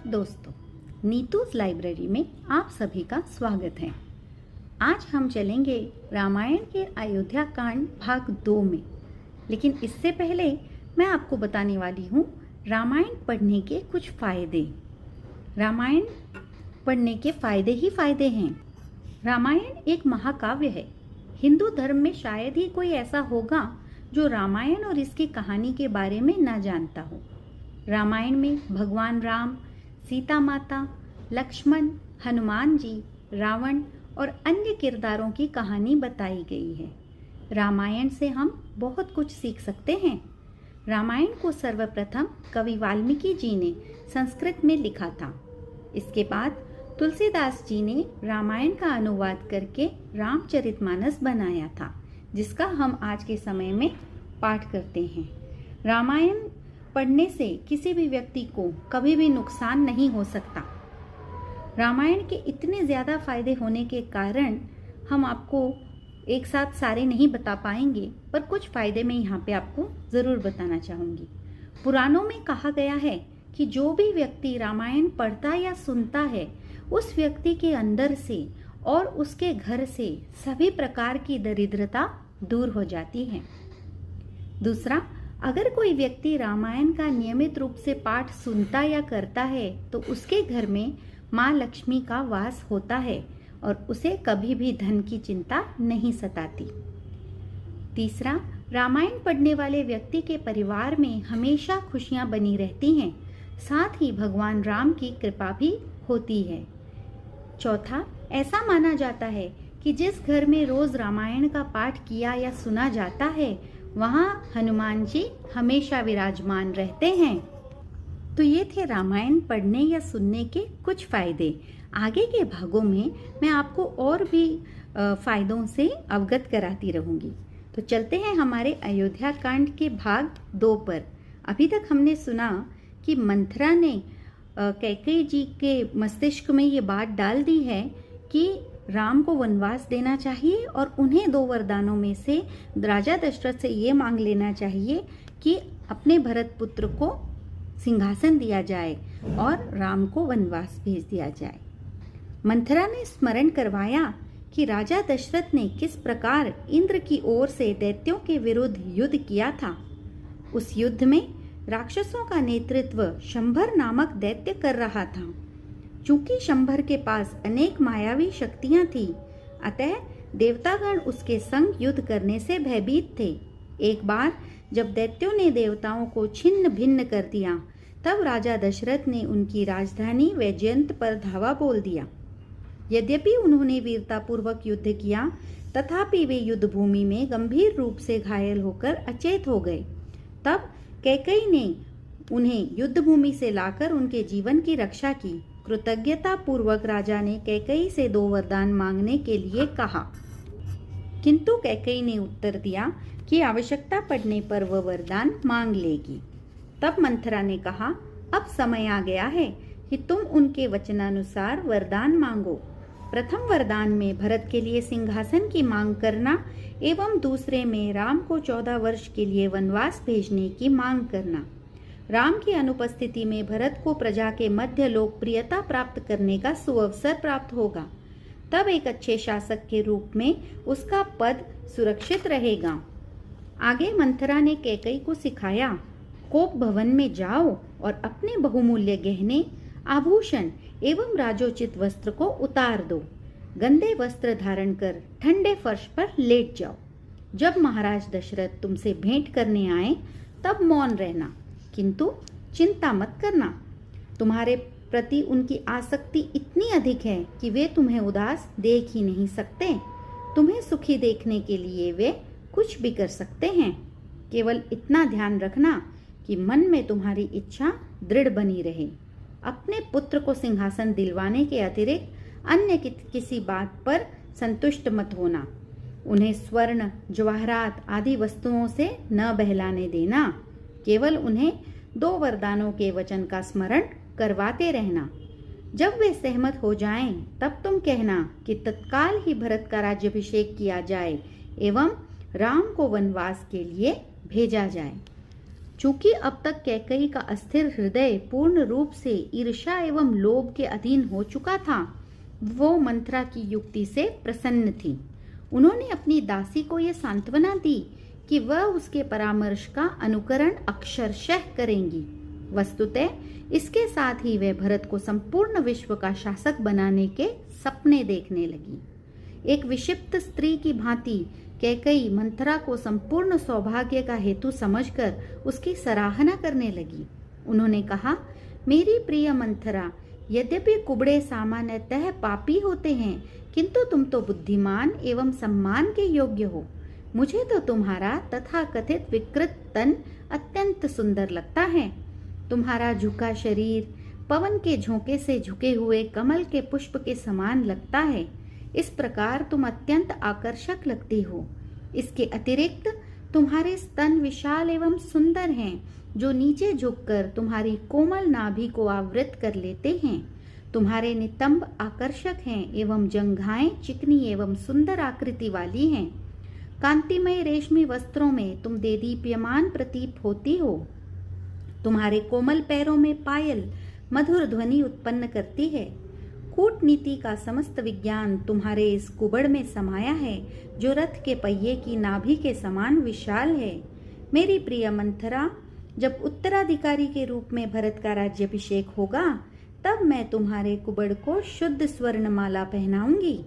दोस्तों, नीतूज लाइब्रेरी में आप सभी का स्वागत है। आज हम चलेंगे रामायण के अयोध्या कांड भाग 2 में। लेकिन इससे पहले मैं आपको बताने वाली हूँ रामायण पढ़ने के कुछ फायदे। रामायण पढ़ने के फायदे ही फायदे हैं। रामायण एक महाकाव्य है। हिंदू धर्म में शायद ही कोई ऐसा होगा जो रामायण और इसकी कहानी के बारे में न जानता हो। रामायण में भगवान राम, सीता माता, लक्ष्मण, हनुमान जी, रावण और अन्य किरदारों की कहानी बताई गई है। रामायण से हम बहुत कुछ सीख सकते हैं। रामायण को सर्वप्रथम कवि वाल्मीकि जी ने संस्कृत में लिखा था। इसके बाद तुलसीदास जी ने रामायण का अनुवाद करके रामचरितमानस बनाया था, जिसका हम आज के समय में पाठ करते हैं। रामायण पढ़ने से किसी भी व्यक्ति को कभी भी नुकसान नहीं हो सकता। रामायण के इतने ज़्यादा फायदे होने के कारण हम आपको एक साथ सारे नहीं बता पाएंगे, पर कुछ फायदे मैं यहाँ पे आपको ज़रूर बताना चाहूँगी। पुराणों में कहा गया है कि जो भी व्यक्ति रामायण पढ़ता या सुनता है, उस व्यक्ति के अंदर से और उसके घर से सभी प्रकार की दरिद्रता दूर हो जाती है। दूसरा, अगर कोई व्यक्ति रामायण का नियमित रूप से पाठ सुनता या करता है तो उसके घर में माँ लक्ष्मी का वास होता है और उसे कभी भी धन की चिंता नहीं सताती। तीसरा, रामायण पढ़ने वाले व्यक्ति के परिवार में हमेशा खुशियाँ बनी रहती हैं, साथ ही भगवान राम की कृपा भी होती है। चौथा, ऐसा माना जाता है कि जिस घर में रोज रामायण का पाठ किया या सुना जाता है, वहाँ हनुमान जी हमेशा विराजमान रहते हैं। तो ये थे रामायण पढ़ने या सुनने के कुछ फायदे। आगे के भागों में मैं आपको और भी फायदों से अवगत कराती रहूंगी। तो चलते हैं हमारे अयोध्या कांड के भाग 2 पर। अभी तक हमने सुना कि मंथरा ने कैकेयी जी के मस्तिष्क में ये बात डाल दी है कि राम को वनवास देना चाहिए और उन्हें 2 वरदानों में से राजा दशरथ से ये मांग लेना चाहिए कि अपने भरत पुत्र को सिंहासन दिया जाए और राम को वनवास भेज दिया जाए। मंथरा ने स्मरण करवाया कि राजा दशरथ ने किस प्रकार इंद्र की ओर से दैत्यों के विरुद्ध युद्ध किया था। उस युद्ध में राक्षसों का नेतृत्व शंभर नामक दैत्य कर रहा था। चूंकि शंभर के पास अनेक मायावी शक्तियां थी, अतः देवतागण उसके संग युद्ध करने से भयभीत थे। एक बार जब दैत्यों ने देवताओं को छिन्न भिन्न कर दिया, तब राजा दशरथ ने उनकी राजधानी वैजयंत पर धावा बोल दिया। यद्यपि उन्होंने वीरतापूर्वक युद्ध किया, तथापि वे युद्ध भूमि में गंभीर रूप से घायल होकर अचेत हो गए। तब कैकेयी ने उन्हें युद्ध भूमि से लाकर उनके जीवन की रक्षा की। कृतज्ञता पूर्वक राजा ने कैकेयी से 2 वरदान मांगने के लिए कहा, किंतु कैकेयी ने उत्तर दिया कि आवश्यकता पड़ने पर वह वरदान मांग लेगी। तब मंथरा ने कहा, अब समय आ गया है कि तुम उनके वचनानुसार वरदान मांगो। प्रथम वरदान में भरत के लिए सिंहासन की मांग करना एवं दूसरे में राम को 14 वर्ष के लिए वनवास भेजने की मांग करना। राम की अनुपस्थिति में भरत को प्रजा के मध्य लोकप्रियता प्राप्त करने का सुअवसर प्राप्त होगा। तब एक अच्छे शासक के रूप में उसका पद सुरक्षित रहेगा। आगे मंथरा ने कैकेयी को सिखाया, कोप भवन में जाओ और अपने बहुमूल्य गहने, आभूषण एवं राजोचित वस्त्र को उतार दो। गंदे वस्त्र धारण कर ठंडे फर्श पर लेट जाओ। जब महाराज दशरथ तुमसे भेंट करने आए, तब मौन रहना, किंतु चिंता मत करना। तुम्हारे प्रति उनकी आसक्ति इतनी अधिक है कि वे तुम्हें उदास देख ही नहीं सकते। तुम्हें सुखी देखने के लिए वे कुछ भी कर सकते हैं। केवल इतना ध्यान रखना कि मन में तुम्हारी इच्छा दृढ़ बनी रहे। अपने पुत्र को सिंहासन दिलवाने के अतिरिक्त अन्य किसी बात पर संतुष्ट मत होना। उन्हें स्वर्ण, जवाहरात आदि वस्तुओं से न बहलाने देना। केवल उन्हें 2 वरदानों के वचन का स्मरण करवाते रहना। जब वे सहमत हो जाएं, तब तुम कहना कि तत्काल ही भरत का राज्याभिषेक किया जाए एवं राम को वनवास के लिए भेजा जाए। चूंकि अब तक कैकई का अस्थिर हृदय पूर्ण रूप से ईर्ष्या एवं लोभ के अधीन हो चुका था, वो मंथरा की युक्ति से प्रसन्न थी। उन्होंने अपनी दासी को यह सांत्वना दी कि वह उसके परामर्श का अनुकरण अक्षरशः करेंगी। वस्तुतः इसके साथ ही वह भरत को संपूर्ण विश्व का शासक बनाने के सपने देखने लगी। एक विक्षिप्त स्त्री की भांति कैकई मंथरा को संपूर्ण सौभाग्य का हेतु समझकर उसकी सराहना करने लगी। उन्होंने कहा, मेरी प्रिय मंथरा, यद्यपि कुबड़े सामान्यतः पापी होते हैं, किंतु तुम तो बुद्धिमान एवं सम्मान के योग्य हो। मुझे तो तुम्हारा तथा कथित विकृत तन अत्यंत सुंदर लगता है। तुम्हारा झुका शरीर पवन के झोंके से झुके हुए कमल के पुष्प के समान लगता है। इस प्रकार तुम अत्यंत आकर्षक लगती हो। इसके अतिरिक्त तुम्हारे स्तन विशाल एवं सुंदर हैं, जो नीचे झुककर तुम्हारी कोमल नाभि को आवृत कर लेते हैं। तुम्हारे नितंब आकर्षक हैं एवं जंघाएं चिकनी एवं सुंदर आकृति वाली हैं। कांतिमय रेशमी वस्त्रों में तुम देदीप्यमान प्रतीत होती हो। तुम्हारे कोमल पैरों में पायल मधुर ध्वनि उत्पन्न करती है। कूटनीति का समस्त विज्ञान तुम्हारे इस कुबड़ में समाया है, जो रथ के पहिए की नाभि के समान विशाल है। मेरी प्रिय मंथरा, जब उत्तराधिकारी के रूप में भरत का राज्याभिषेक होगा, तब मैं तुम्हारे कुबड़ को शुद्ध स्वर्णमाला पहनाऊंगी।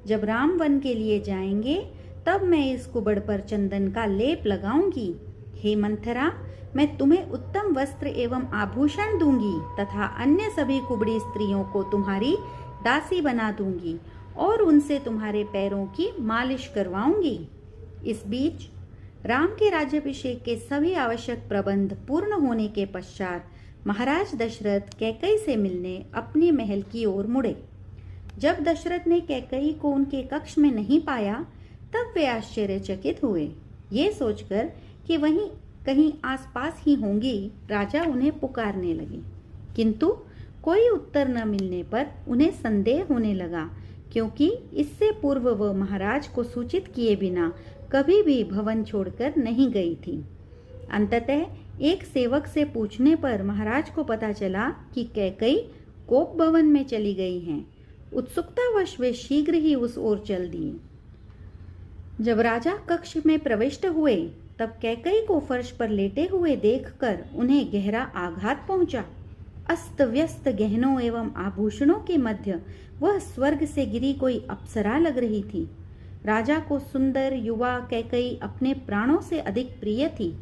जब राम वन के लिए जाएंगे, तब मैं इस कुबड़ पर चंदन का लेप लगाऊंगी। हे मंथरा, मैं तुम्हें उत्तम वस्त्र एवं आभूषण दूंगी तथा अन्य सभी कुबड़ी स्त्रियों को तुम्हारी दासी बना दूंगी और उनसे तुम्हारे पैरों की मालिश करवाऊंगी। इस बीच राम के राज्याभिषेक के सभी आवश्यक प्रबंध पूर्ण होने के पश्चात महाराज दशरथ कैकई से मिलने अपने महल की ओर मुड़े। जब दशरथ ने कैकई को उनके कक्ष में नहीं पाया, तब वे आश्चर्यचकित हुए। ये सोचकर कि वहीं कहीं आसपास ही होंगी, राजा उन्हें पुकारने लगे, किंतु कोई उत्तर न मिलने पर उन्हें संदेह होने लगा, क्योंकि इससे पूर्व वह महाराज को सूचित किए बिना कभी भी भवन छोड़कर नहीं गई थी। अंततः एक सेवक से पूछने पर महाराज को पता चला कि कैकई कोप भवन में चली गई हैं। उत्सुकतावश वे शीघ्र ही उस ओर चल दिए। जब राजा कक्ष में प्रविष्ट हुए, तब कैकई को फर्श पर लेटे हुए देखकर उन्हें गहरा आघात पहुंचा। अस्त व्यस्त गहनों एवं आभूषणों के मध्य वह स्वर्ग से गिरी कोई अप्सरा लग रही थी। राजा को सुंदर युवा कैकई अपने प्राणों से अधिक प्रिय थी।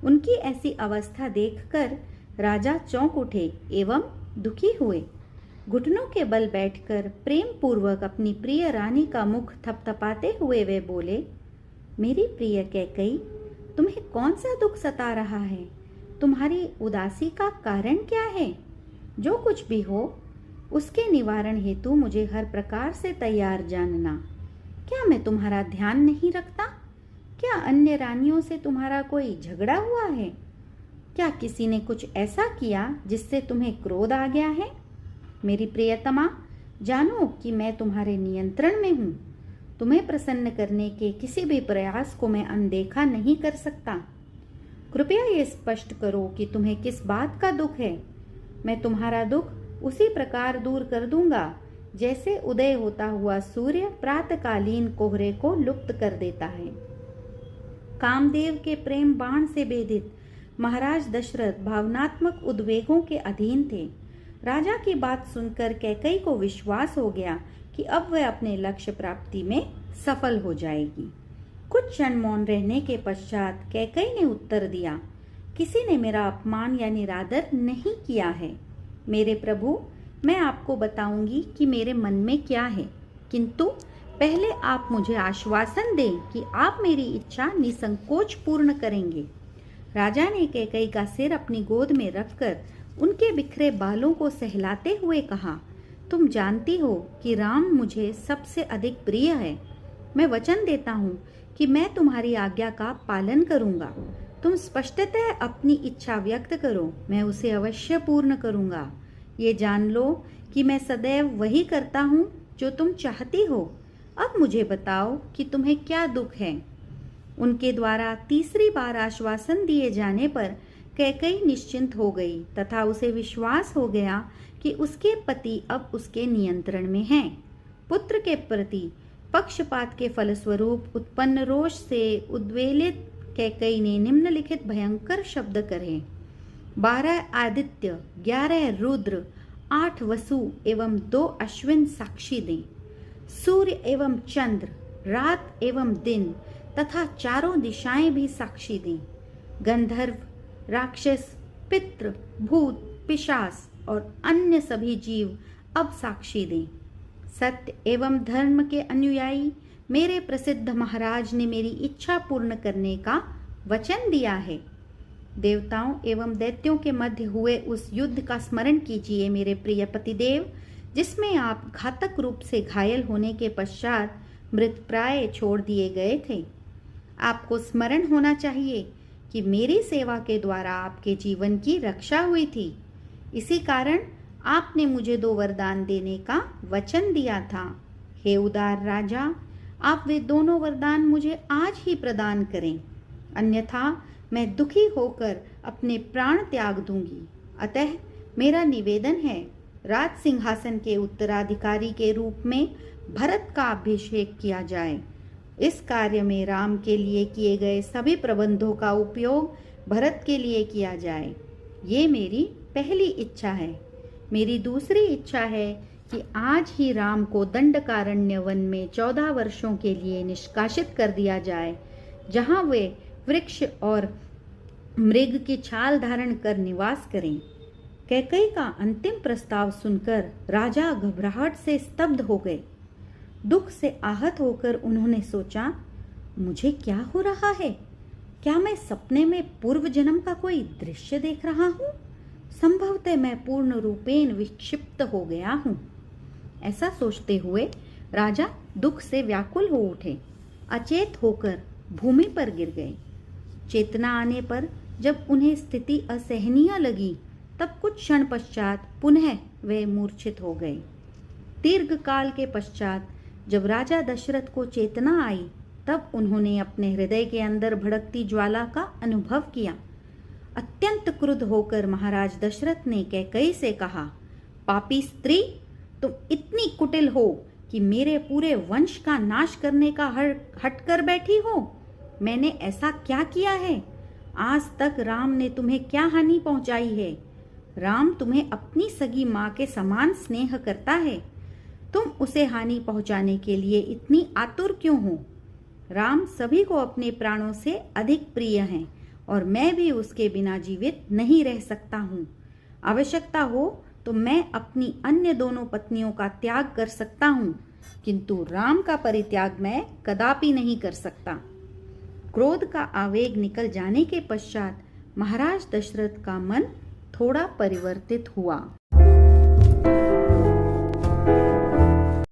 उनकी ऐसी अवस्था देखकर राजा चौंक उठे एवं दुखी हुए। घुटनों के बल बैठकर प्रेम पूर्वक अपनी प्रिय रानी का मुख थपथपाते हुए वे बोले, मेरी प्रिय कैकई, तुम्हें कौन सा दुख सता रहा है? तुम्हारी उदासी का कारण क्या है? जो कुछ भी हो, उसके निवारण हेतु मुझे हर प्रकार से तैयार जानना। क्या मैं तुम्हारा ध्यान नहीं रखता? क्या अन्य रानियों से तुम्हारा कोई झगड़ा हुआ है? क्या किसी ने कुछ ऐसा किया जिससे तुम्हें क्रोध आ गया है? मेरी प्रियतमा, जानो कि मैं तुम्हारे नियंत्रण में हूँ। तुम्हें प्रसन्न करने के किसी भी प्रयास को मैं अनदेखा नहीं कर सकता। कृपया ये स्पष्ट करो कि तुम्हें किस बात का दुख है। मैं तुम्हारा दुख उसी प्रकार दूर कर दूंगा जैसे उदय होता हुआ सूर्य प्रातकालीन कोहरे को लुप्त कर देता है। कामदेव के प्रेम बाण से भेदित महाराज दशरथ भावनात्मक उद्वेगों के अधीन थे। राजा की बात सुनकर कैकई को विश्वास हो गया कि अब वह अपने लक्ष्य प्राप्ति में सफल हो जाएगी। कुछ क्षण मौन रहने के पश्चात कैकई ने उत्तर दिया, किसी ने मेरा अपमान या निरादर नहीं किया है। मेरे प्रभु, मैं आपको बताऊंगी कि मेरे मन में क्या है, किंतु पहले आप मुझे आश्वासन दें कि आप मेरी इच्छा निसंकोच पूर्ण करेंगे। राजा ने कैकई का सिर अपनी गोद में रखकर उनके बिखरे बालों को सहलाते हुए कहा, तुम जानती हो कि राम मुझे सबसे अधिक प्रिय है। मैं वचन देता हूँ कि मैं तुम्हारी आज्ञा का पालन करूँगा। तुम स्पष्टतः अपनी इच्छा व्यक्त करो, मैं उसे अवश्य पूर्ण करूँगा। ये जान लो कि मैं सदैव वही करता हूँ जो तुम चाहती हो। अब मुझे बताओ कि तुम्हें क्या दुख है। उनके द्वारा तीसरी बार आश्वासन दिए जाने पर कैकई निश्चिंत हो गई तथा उसे विश्वास हो गया कि उसके पति अब उसके नियंत्रण में हैं। पुत्र के प्रति पक्षपात के फलस्वरूप उत्पन्न रोष से उद्वेलित कैकई ने निम्नलिखित भयंकर शब्द कहे। 12 आदित्य, 11 रुद्र, 8 वसु एवं 2 अश्विन साक्षी दें। सूर्य एवं चंद्र, रात एवं दिन तथा चारों दिशाएं भी साक्षी दें। गंधर्व, राक्षस, पितृ, भूत, पिशाच और अन्य सभी जीव अब साक्षी दें। सत्य एवं धर्म के अनुयायी मेरे प्रसिद्ध महाराज ने मेरी इच्छा पूर्ण करने का वचन दिया है। देवताओं एवं दैत्यों के मध्य हुए उस युद्ध का स्मरण कीजिए मेरे प्रिय पतिदेव, जिसमें आप घातक रूप से घायल होने के पश्चात मृतप्राय छोड़ दिए गए थे। आपको स्मरण होना चाहिए कि मेरी सेवा के द्वारा आपके जीवन की रक्षा हुई थी। इसी कारण आपने मुझे 2 वरदान देने का वचन दिया था। हे उदार राजा, आप वे दोनों वरदान मुझे आज ही प्रदान करें, अन्यथा मैं दुखी होकर अपने प्राण त्याग दूंगी। अतः मेरा निवेदन है, राज सिंहासन के उत्तराधिकारी के रूप में भरत का अभिषेक किया जाए। इस कार्य में राम के लिए किए गए सभी प्रबंधों का उपयोग भरत के लिए किया जाए। ये मेरी पहली इच्छा है। मेरी दूसरी इच्छा है कि आज ही राम को दंडकारण्य वन में 14 वर्षों के लिए निष्कासित कर दिया जाए, जहां वे वृक्ष और मृग की छाल धारण कर निवास करें। कैकई का अंतिम प्रस्ताव सुनकर राजा घबराहट से स्तब्ध हो गए। दुख से आहत होकर उन्होंने सोचा, मुझे क्या हो रहा है? क्या मैं सपने में पूर्व जन्म का कोई दृश्य देख रहा हूँ? संभवतः मैं पूर्ण रूपेण विक्षिप्त हो गया हूँ। ऐसा सोचते हुए राजा दुख से व्याकुल हो उठे, अचेत होकर भूमि पर गिर गए। चेतना आने पर जब उन्हें स्थिति असहनीय लगी, तब कुछ क्षण पश्चात पुनः वे मूर्छित हो गए। दीर्घ काल के पश्चात जब राजा दशरथ को चेतना आई, तब उन्होंने अपने हृदय के अंदर भड़कती ज्वाला का अनुभव किया। अत्यंत क्रुद्ध होकर महाराज दशरथ ने कैकई से कहा, पापी स्त्री, तुम इतनी कुटिल हो कि मेरे पूरे वंश का नाश करने का हट कर बैठी हो। मैंने ऐसा क्या किया है? आज तक राम ने तुम्हें क्या हानि पहुंचाई है? राम तुम्हें अपनी सगी माँ के समान स्नेह करता है। तुम उसे हानि पहुंचाने के लिए इतनी आतुर क्यों हो? राम सभी को अपने प्राणों से अधिक प्रिय हैं और मैं भी उसके बिना जीवित नहीं रह सकता हूँ। आवश्यकता हो तो मैं अपनी अन्य दोनों पत्नियों का त्याग कर सकता हूँ, किंतु राम का परित्याग मैं कदापि नहीं कर सकता। क्रोध का आवेग निकल जाने के पश्चात महाराज दशरथ का मन थोड़ा परिवर्तित हुआ।